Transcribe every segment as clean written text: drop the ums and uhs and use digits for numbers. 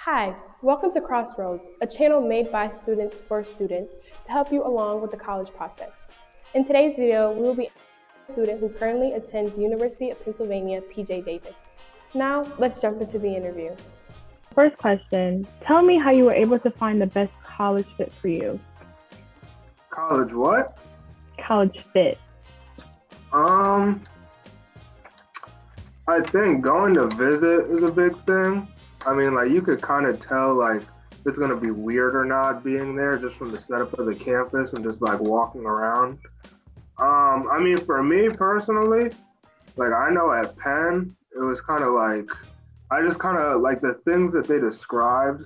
Hi, welcome to Crossroads, a channel made by students for students to help you along with the college process. In today's video, we will be a student who currently attends University of Pennsylvania, P.J. Davis. Now, let's jump into the interview. First question, tell me how you were able to find the best college fit for you. College what? College fit. I think going to visit is a big thing. I mean, like, you could kind of tell, like, if it's going to be weird or not being there just from the setup of the campus and just, like, walking around. I mean, for me personally, like, I know at Penn, it was kind of like, I just kind of, like, the things that they described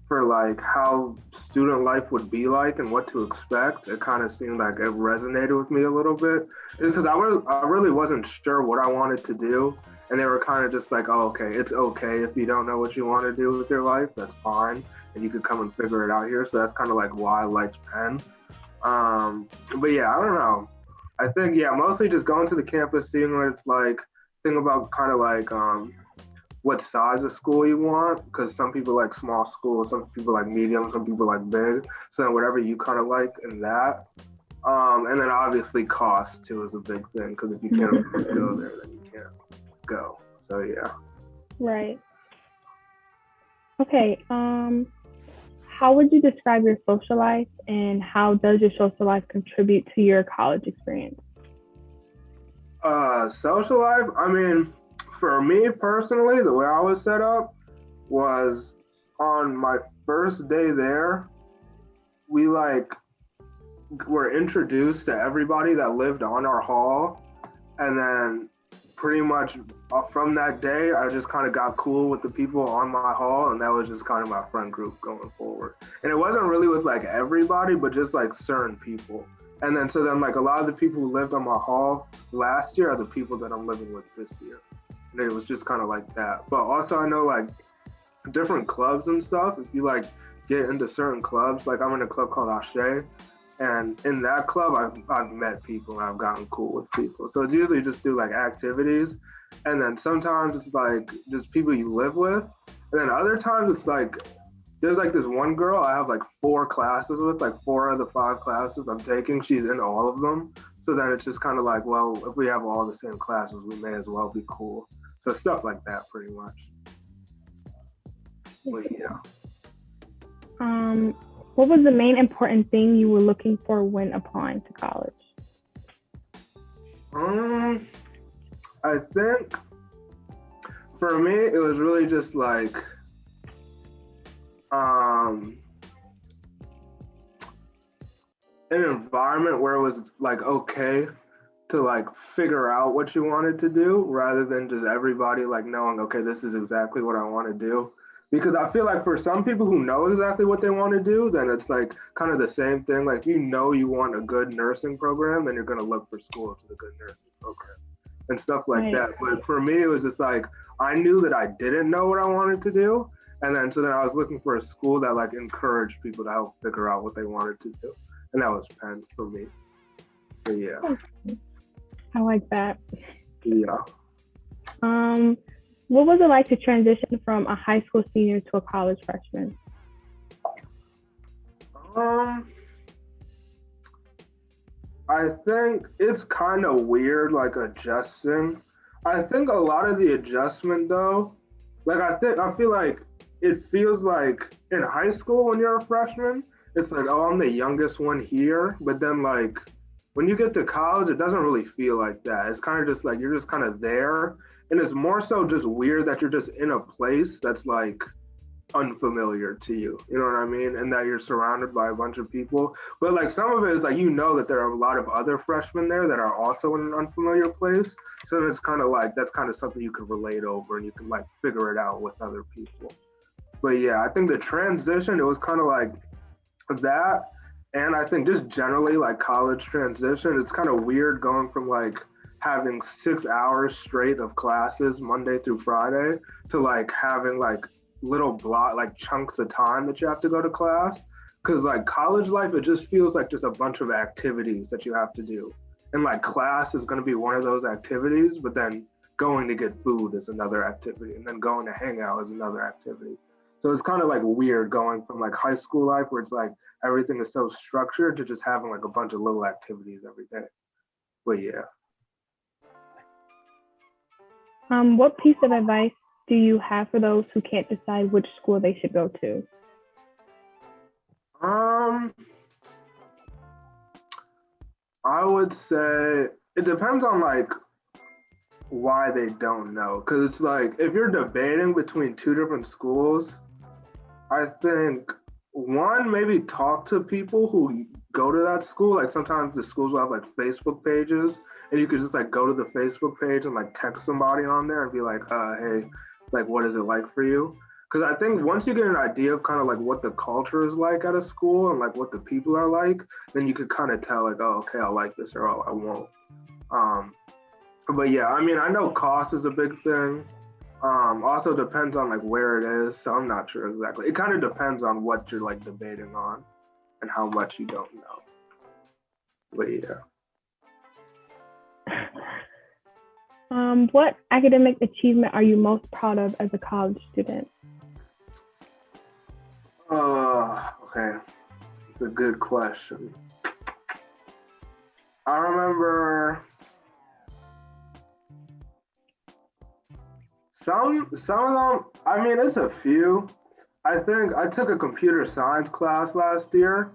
for, like, how student life would be like and what to expect, it kind of seemed like it resonated with me a little bit. Because I really wasn't sure what I wanted to do. And they were kind of just like, oh, okay, it's okay if you don't know what you want to do with your life, that's fine. And you could come and figure it out here. So that's kind of like why I liked Penn. But yeah, I don't know. I think, yeah, mostly just going to the campus, seeing what it's like, think about kind of like what size of school you want. Because some people like small schools, some people like medium, some people like big. So then whatever you kind of like in that. And then obviously cost too is a big thing. Because if you can't afford to go there, then you can't go. So yeah. Right. Okay. How would you describe your social life, and how does your social life contribute to your college experience? Social life, I mean, for me personally, the way I was set up was on my first day there, we like were introduced to everybody that lived on our hall, and then pretty much from that day, I just kind of got cool with the people on my hall, and that was just kind of my friend group going forward. And it wasn't really with like everybody, but just like certain people. And then so then like a lot of the people who lived on my hall last year are the people that I'm living with this year. And it was just kind of like that. But also I know like different clubs and stuff, if you like get into certain clubs, like I'm in a club called Ashe, and in that club, I've met people and I've gotten cool with people. So it's usually just do like activities. And then sometimes it's like just people you live with. And then other times it's like, there's like this one girl I have like 4 classes with, like 4 of the 5 classes I'm taking. She's in all of them. So then it's just kind of like, well, if we have all the same classes, we may as well be cool. So stuff like that pretty much. But yeah. What was the main important thing you were looking for when applying to college? I think for me, it was really just like, an environment where it was like okay to like figure out what you wanted to do rather than just everybody like knowing, okay, this is exactly what I want to do. Because I feel like for some people who know exactly what they want to do, then it's like kind of the same thing. Like, you know, you want a good nursing program, then you're going to look for school to the good nursing program and stuff like that. But for me, it was just like, I knew that I didn't know what I wanted to do. And then, so then I was looking for a school that like encouraged people to help figure out what they wanted to do. And that was Penn for me. So yeah. I like that. Yeah. What was it like to transition from a high school senior to a college freshman? I think it's kind of weird, like adjusting. I think a lot of the adjustment though, like I feel like it feels like in high school when you're a freshman, it's like, oh, I'm the youngest one here. But then like when you get to college, it doesn't really feel like that. It's kind of just like, you're just kind of there. And it's more so just weird that you're just in a place that's like unfamiliar to you. You know what I mean? And that you're surrounded by a bunch of people. But like some of it is like, you know that there are a lot of other freshmen there that are also in an unfamiliar place. So it's kind of like, that's kind of something you can relate over and you can like figure it out with other people. But yeah, I think the transition, it was kind of like that. And I think just generally like college transition, it's kind of weird going from like having 6 hours straight of classes Monday through Friday to like having like little block, like chunks of time that you have to go to class. Cause like college life, it just feels like just a bunch of activities that you have to do. And like class is gonna be one of those activities, but then going to get food is another activity. And then going to hang out is another activity. So it's kind of like weird going from like high school life where it's like everything is so structured to just having like a bunch of little activities every day. But yeah. What piece of advice do you have for those who can't decide which school they should go to? I would say it depends on like why they don't know. Because it's like if you're debating between two different schools, I think one, maybe talk to people who go to that school. Like sometimes the schools will have like Facebook pages, and you could just like go to the Facebook page and like text somebody on there and be like, hey, like what is it like for you? Because I think once you get an idea of kind of like what the culture is like at a school and like what the people are like, then you could kind of tell like, oh, okay, I like this or oh, I won't. But yeah, I mean, I know cost is a big thing. Also depends on like where it is, so I'm not sure exactly. It kind of depends on what you're like debating on and how much you don't know. But yeah. What academic achievement are you most proud of as a college student? Okay. It's a good question. I remember some of them, I mean, it's a few. I think I took a computer science class last year,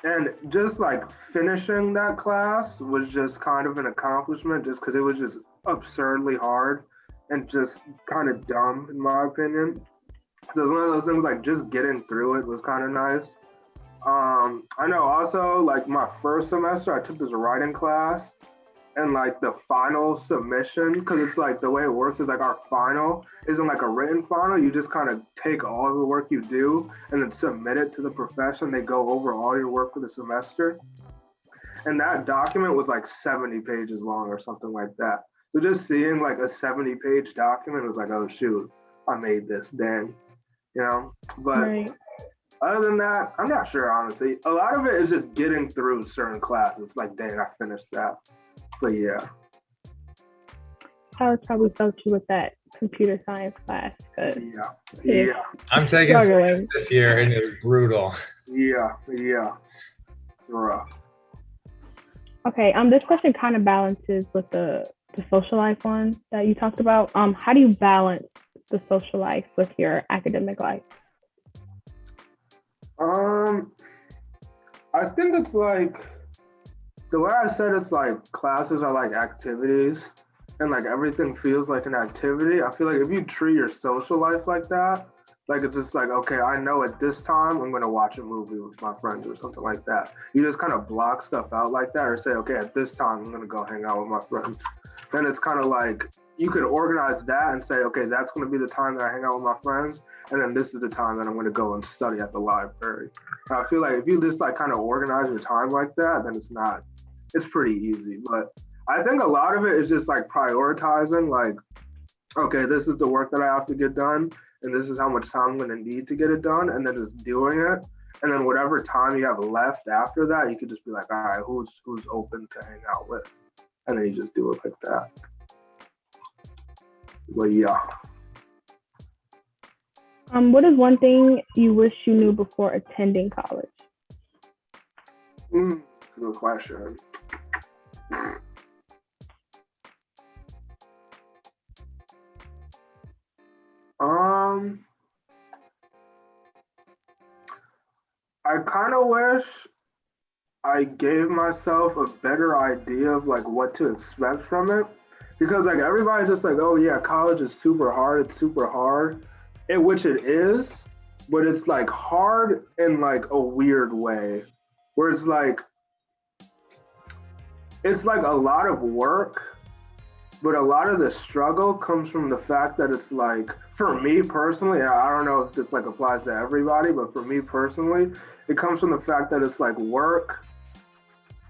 and just like finishing that class was just kind of an accomplishment just because it was just absurdly hard and just kind of dumb in my opinion. So it's one of those things like just getting through it was kind of nice. I know also like my first semester I took this writing class and like the final submission, because it's like the way it works is like our final isn't like a written final. You just kind of take all of the work you do and then submit it to the profession. They go over all your work for the semester. And that document was like 70 pages long or something like that. So just seeing like a 70-page document was like, oh shoot, I made this, dang. You know? But right. Other than that, I'm not sure honestly. A lot of it is just getting through certain classes. It's like, dang, I finished that. But yeah. I was probably so true with that computer science class. Yeah. I'm taking science this year and it's brutal. Yeah. Rough. Okay, this question kind of balances with the social life one that you talked about. How do you balance the social life with your academic life? I think it's like, the way I said it's like classes are like activities and like everything feels like an activity. I feel like if you treat your social life like that, like it's just like, okay, I know at this time I'm gonna watch a movie with my friends or something like that. You just kind of block stuff out like that or say, okay, at this time I'm gonna go hang out with my friends. Then it's kind of like, you could organize that and say, okay, that's gonna be the time that I hang out with my friends. And then this is the time that I'm gonna go and study at the library. And I feel like if you just like kind of organize your time like that, then it's pretty easy. But I think a lot of it is just like prioritizing, like, okay, this is the work that I have to get done, and this is how much time I'm gonna need to get it done, and then just doing it. And then whatever time you have left after that, you could just be like, all right, who's open to hang out with? And then you just do it like that. But yeah. What is one thing you wish you knew before attending college? That's a good question. I kind of wish I gave myself a better idea of like what to expect from it, because like everybody's just like, oh yeah, college is super hard. It's super hard, which it is, but it's like hard in like a weird way, where it's like a lot of work, but a lot of the struggle comes from the fact that it's like, for me personally, I don't know if this like applies to everybody, but for me personally, it comes from the fact that it's like work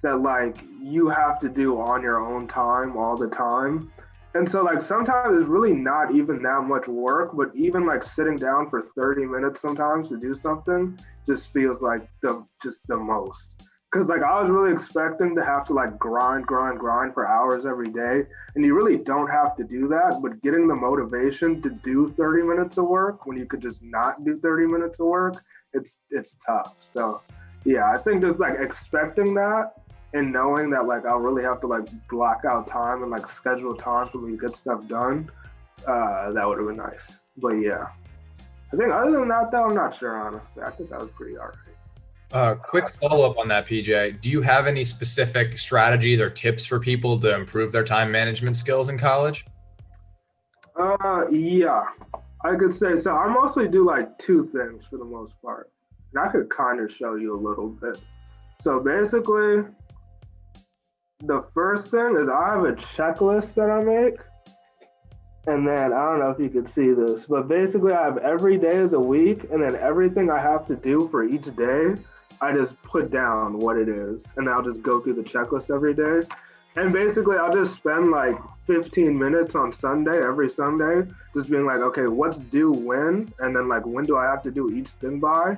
that like you have to do on your own time all the time. And so like sometimes it's really not even that much work, but even like sitting down for 30 minutes sometimes to do something just feels like the most. Because like I was really expecting to have to like grind for hours every day. And you really don't have to do that, but getting the motivation to do 30 minutes of work when you could just not do 30 minutes of work, it's tough. So yeah, I think just like expecting that and knowing that like I'll really have to like block out time and like schedule time for me to get stuff done, that would have been nice. But yeah. I think other than that though, I'm not sure honestly. I think that was pretty alright. Quick follow-up on that, PJ. Do you have any specific strategies or tips for people to improve their time management skills in college? Yeah, I could say so. I mostly do like two things for the most part, and I could kind of show you a little bit. So basically, the first thing is I have a checklist that I make, and then I don't know if you can see this, but basically I have every day of the week, and then everything I have to do for each day, I just put down what it is, and I'll just go through the checklist every day. And basically, I'll just spend like 15 minutes on Sunday, every Sunday, just being like, okay, what's due when? And then like, when do I have to do each thing by?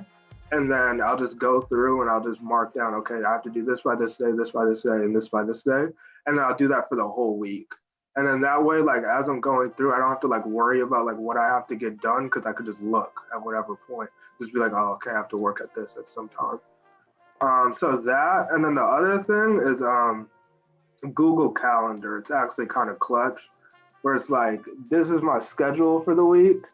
And then I'll just go through and I'll just mark down, okay, I have to do this by this day, this by this day, and this by this day. And then I'll do that for the whole week. And then that way, like, as I'm going through, I don't have to like worry about like what I have to get done because I could just look at whatever point. Just be like, oh, okay, I have to work at this at some time. So that, and then the other thing is Google Calendar. It's actually kind of clutch, where it's like, this is my schedule for the week.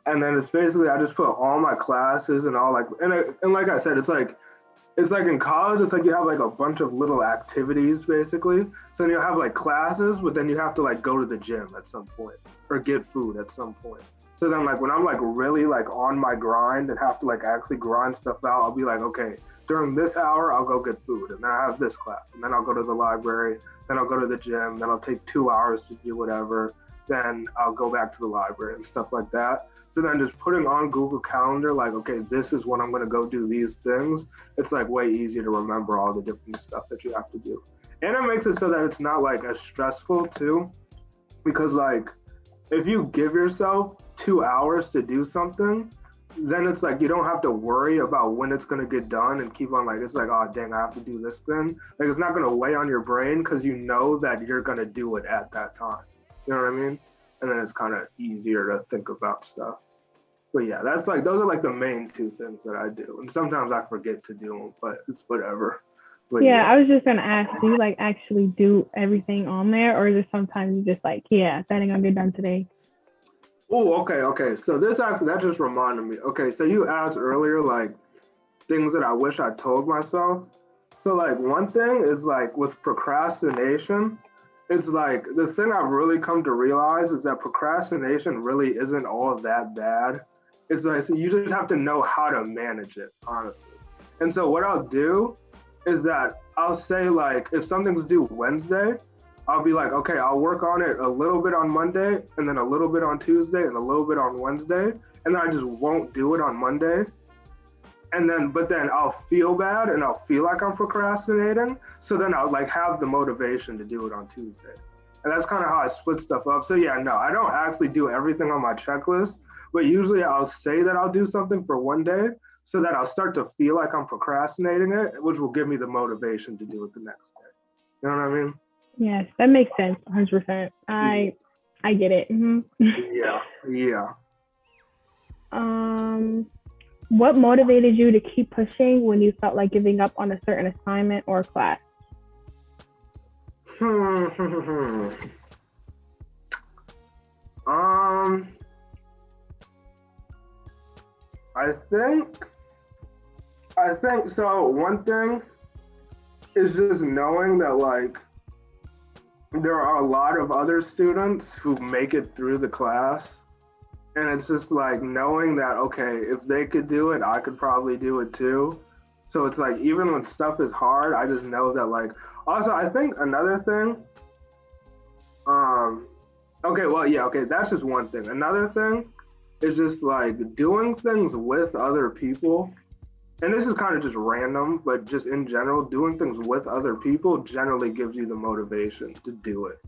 And then it's basically, I just put all my classes and all like, and like I said, it's like in college, it's like you have like a bunch of little activities basically. So then you have like classes, but then you have to like go to the gym at some point or get food at some point. So then like when I'm like really like on my grind and have to like actually grind stuff out, I'll be like, okay, during this hour, I'll go get food, and then I have this class, and then I'll go to the library, then I'll go to the gym, then I'll take 2 hours to do whatever, then I'll go back to the library and stuff like that. So then just putting on Google Calendar, like, okay, this is when I'm gonna go do these things, it's like way easier to remember all the different stuff that you have to do. And it makes it so that it's not like as stressful too, because like, if you give yourself 2 hours to do something, then it's like you don't have to worry about when it's going to get done and keep on like, it's like, oh dang, I have to do this thing. Like it's not going to weigh on your brain because you know that you're going to do it at that time. You know what I mean? And then it's kind of easier to think about stuff. But yeah, that's like, those are like the main two things that I do. And sometimes I forget to do them, but it's whatever. But yeah, I was just going to ask, do you like actually do everything on there? Or is it sometimes you just like, yeah, that ain't going to get done today? Oh, okay. So that just reminded me. Okay, so you asked earlier, like, things that I wish I told myself. So, like, one thing is, like, with procrastination, it's like, the thing I've really come to realize is that procrastination really isn't all that bad. It's like, so you just have to know how to manage it, honestly. And so what I'll do is that I'll say, like, if something's due Wednesday, I'll be like, okay, I'll work on it a little bit on Monday, and then a little bit on Tuesday, and a little bit on Wednesday, and then I just won't do it on Monday. But then I'll feel bad, and I'll feel like I'm procrastinating, so then I'll like have the motivation to do it on Tuesday. And that's kind of how I split stuff up. So yeah, no, I don't actually do everything on my checklist, but usually I'll say that I'll do something for one day, so that I'll start to feel like I'm procrastinating it, which will give me the motivation to do it the next day. You know what I mean? Yes, that makes sense. 100%. I get it. Mm-hmm. Yeah. What motivated you to keep pushing when you felt like giving up on a certain assignment or class? I think so. One thing is just knowing that like there are a lot of other students who make it through the class, and it's just like knowing that, okay, if they could do it, I could probably do it too. So it's like, even when stuff is hard, I just know that like, also I think another thing, that's just one thing. Another thing is just like doing things with other people. And this is kind of just random, but just in general, doing things with other people generally gives you the motivation to do it.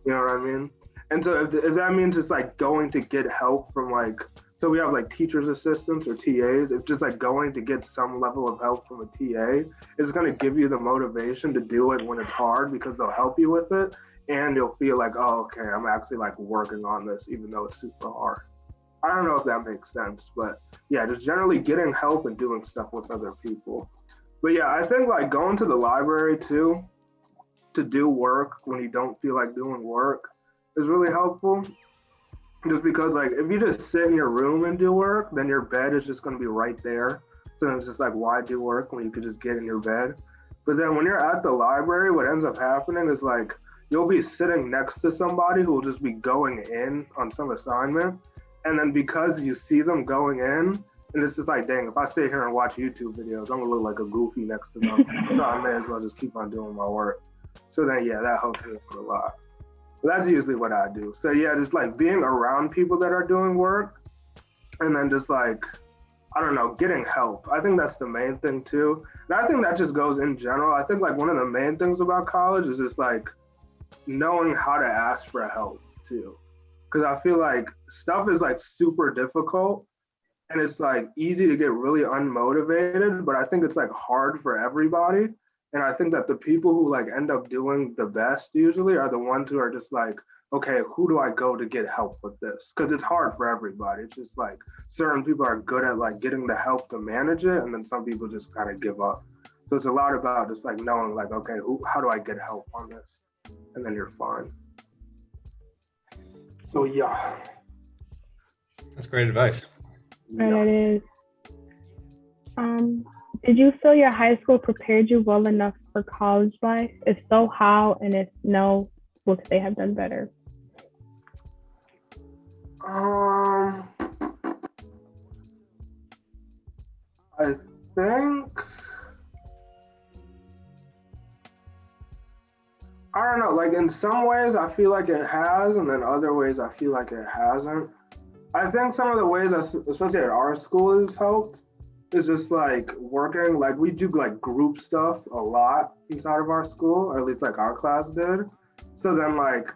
You know what I mean? And so if that means it's like going to get help from like, So we have like teachers assistants or TAs. It's just like going to get some level of help from a TA is going to give you the motivation to do it when it's hard because they'll help you with it. And you'll feel like, oh, okay, I'm actually like working on this, even though it's super hard. I don't know if that makes sense, but yeah, just generally getting help and doing stuff with other people. But yeah, I think like going to the library too, to do work when you don't feel like doing work is really helpful. Just because like if you just sit in your room and do work, then your bed is just going to be right there. So it's just like, why do work when you could just get in your bed? But then when you're at the library, what ends up happening is like you'll be sitting next to somebody who will just be going in on some assignment. And then because you see them going in, and it's just like, dang, if I sit here and watch YouTube videos, I'm gonna look like a goofy next to them. So I may as well just keep on doing my work. So then, yeah, that helps me a lot. But that's usually what I do. So yeah, just like being around people that are doing work, and then just like, I don't know, getting help. I think that's the main thing too. And I think that just goes in general. I think like one of the main things about college is just like knowing how to ask for help too. Because I feel like stuff is like super difficult and it's like easy to get really unmotivated, but I think it's like hard for everybody. And I think that the people who like end up doing the best usually are the ones who are just like, okay, who do I go to get help with this? Because it's hard for everybody. It's just like certain people are good at like getting the help to manage it, and then some people just kind of give up. So it's a lot about just like knowing like, okay, how do I get help on this? And then you're fine. So yeah. That's great advice. Right, it is. Did you feel your high school prepared you well enough for college life? If so, how? And if no, what could they have done better? I think, I don't know, like in some ways I feel like it has, and then other ways I feel like it hasn't. I think some of the ways, especially at our school, has helped is just like working, like we do like group stuff a lot inside of our school, or at least like our class did. So then like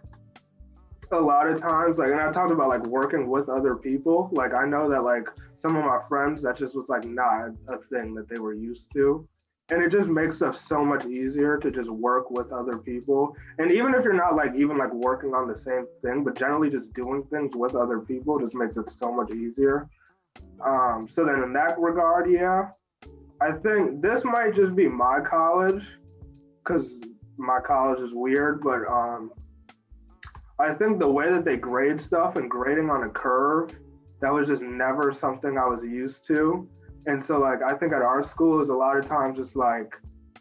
a lot of times, like, and I talked about like working with other people. Like I know that like some of my friends, that just was like not a thing that they were used to. And it just makes stuff so much easier to just work with other people. And even if you're not like even like working on the same thing, but generally just doing things with other people just makes it so much easier. So then in that regard, yeah, I think this might just be my college because my college is weird, but I think the way that they grade stuff and grading on a curve, that was just never something I was used to. And so like, I think at our school is a lot of times just like,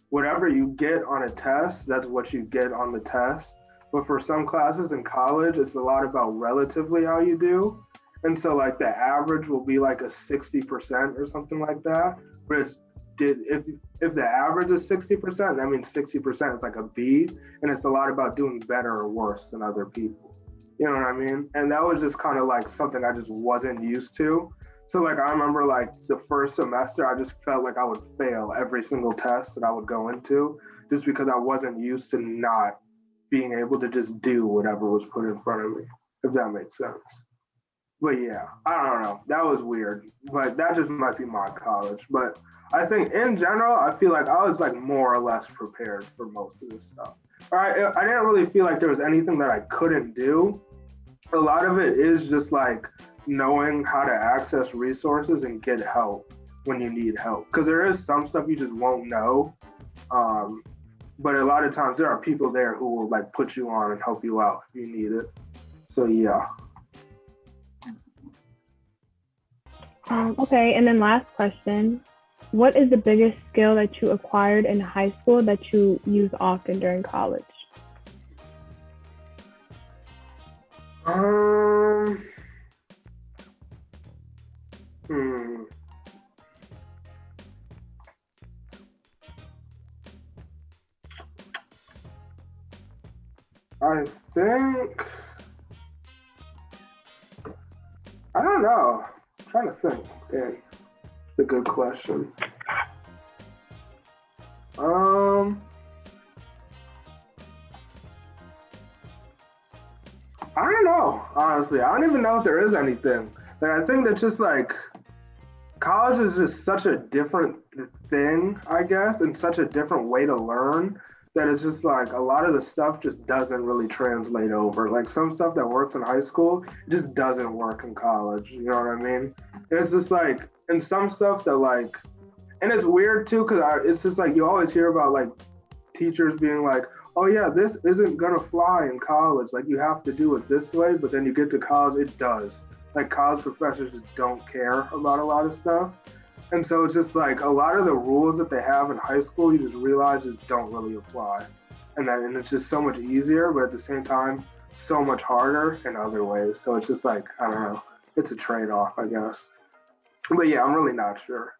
whatever you get on a test, that's what you get on the test. But for some classes in college, it's a lot about relatively how you do. And so like the average will be like a 60% or something like that. But if the average is 60%, that means 60% is like a B, and it's a lot about doing better or worse than other people. You know what I mean? And that was just kind of like something I just wasn't used to. So like I remember like the first semester, I just felt like I would fail every single test that I would go into, just because I wasn't used to not being able to just do whatever was put in front of me, if that makes sense. But yeah, I don't know. That was weird, but that just might be my college. But I think in general, I feel like I was like more or less prepared for most of this stuff. I didn't really feel like there was anything that I couldn't do. A lot of it is just like knowing how to access resources and get help when you need help. Because there is some stuff you just won't know. But a lot of times there are people there who will like put you on and help you out if you need it. So yeah. Okay, and then last question. What is the biggest skill that you acquired in high school that you use often during college? I think, I don't know. I'm trying to think. Yeah, it's a good question. I don't know, honestly. I don't even know if there is anything. Like, I think that's just like college is just such a different thing, I guess, and such a different way to learn that it's just like a lot of the stuff just doesn't really translate over. Like some stuff that works in high school just doesn't work in college. You know what I mean? It's just like, and some stuff that like, and it's weird too, because it's just like you always hear about like teachers being like, oh yeah, this isn't gonna fly in college. Like you have to do it this way, but then you get to college, it does. Like college professors just don't care about a lot of stuff. And so it's just like a lot of the rules that they have in high school, you just realize just don't really apply. And it's just so much easier, but at the same time, so much harder in other ways. So it's just like, I don't know, it's a trade-off, I guess. But yeah, I'm really not sure.